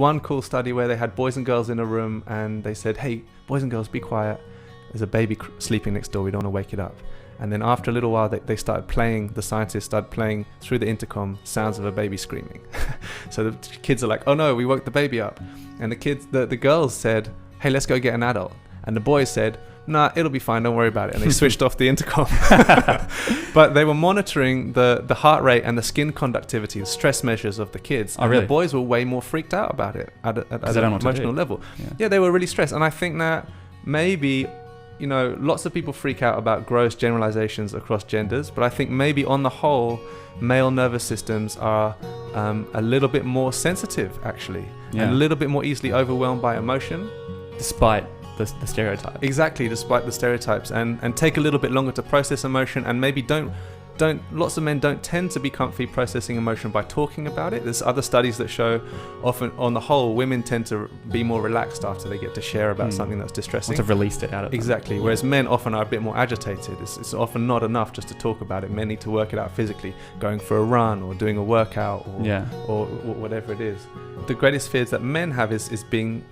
One cool study where they had boys and girls in a room and they said, hey, boys and girls, be quiet. There's a baby sleeping next door. We don't want to wake it up. And then after a little while, they started playing, the scientists started playing through the intercom sounds of a baby screaming. So the kids are like, oh no, we woke the baby up. And the girls said, hey, let's go get an adult. And the boys said, nah, it'll be fine, don't worry about it. And they switched off the intercom. But they were monitoring the heart rate and the skin conductivity, the stress measures of the kids. Oh, really? The boys were way more freaked out about it at an emotional level. Yeah, they were really stressed. And I think that maybe, lots of people freak out about gross generalizations across genders, but I think maybe on the whole, male nervous systems are a little bit more sensitive, actually, and a little bit more easily overwhelmed by emotion. Despite the stereotype. Exactly, despite the stereotypes, and take a little bit longer to process emotion, and maybe lots of men don't tend to be comfy processing emotion by talking about it. There's other studies that show often, on the whole, women tend to be more relaxed after they get to share about something that's distressing. Once they've released it out of them. Exactly, whereas men often are a bit more agitated. It's often not enough just to talk about it. Men need to work it out physically, going for a run or doing a workout or whatever it is. The greatest fears that men have is being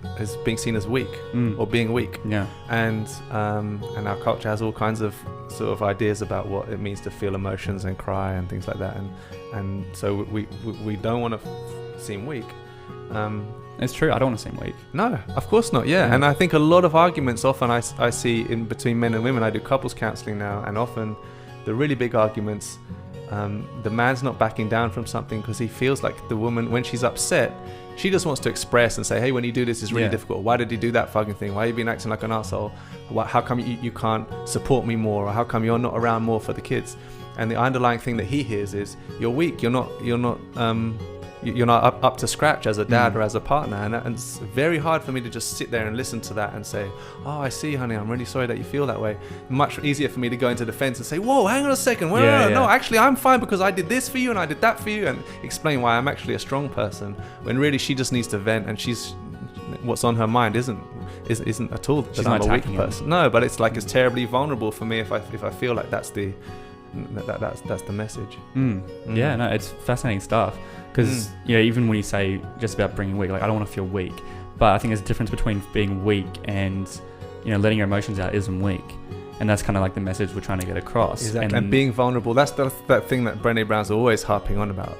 seen as weak or being weak. Yeah. And our culture has all kinds of sort of ideas about what it means to feel emotions and cry and things like that. And so we don't want to seem weak. It's true. I don't want to seem weak. No, of course not. Yeah. And I think a lot of arguments often I see in between men and women. I do couples counseling now, and often the really big arguments, the man's not backing down from something because he feels like the woman, when she's upset, she just wants to express and say, hey, when you do this, it's really difficult. Why did you do that fucking thing? Why are you being acting like an asshole? How come you can't support me more? Or how come you're not around more for the kids? And the underlying thing that he hears is, you're weak. You're not up to scratch as a dad or as a partner. And it's very hard for me to just sit there and listen to that and say, oh, I see, honey, I'm really sorry that you feel that way. Much easier for me to go into defense and say, whoa, hang on a second. No, actually, I'm fine because I did this for you and I did that for you, and explain why I'm actually a strong person, when really she just needs to vent, and what's on her mind isn't at all that I'm a weak person. No, but it's like it's terribly vulnerable for me if I feel like that's the message. Yeah, no, it's fascinating stuff. Because even when you say just about bringing weak, like I don't want to feel weak, but I think there's a difference between being weak and letting your emotions out isn't weak, and that's kind of like the message we're trying to get across. Exactly. And being vulnerable, that's that thing that Brené Brown's always harping on about,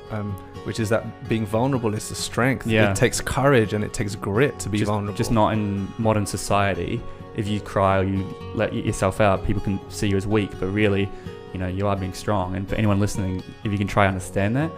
which is that being vulnerable is the strength. It takes courage and it takes grit to be vulnerable. Just not in modern society. If you cry or you let yourself out, people can see you as weak, but really, you are being strong. And for anyone listening, if you can try to understand that,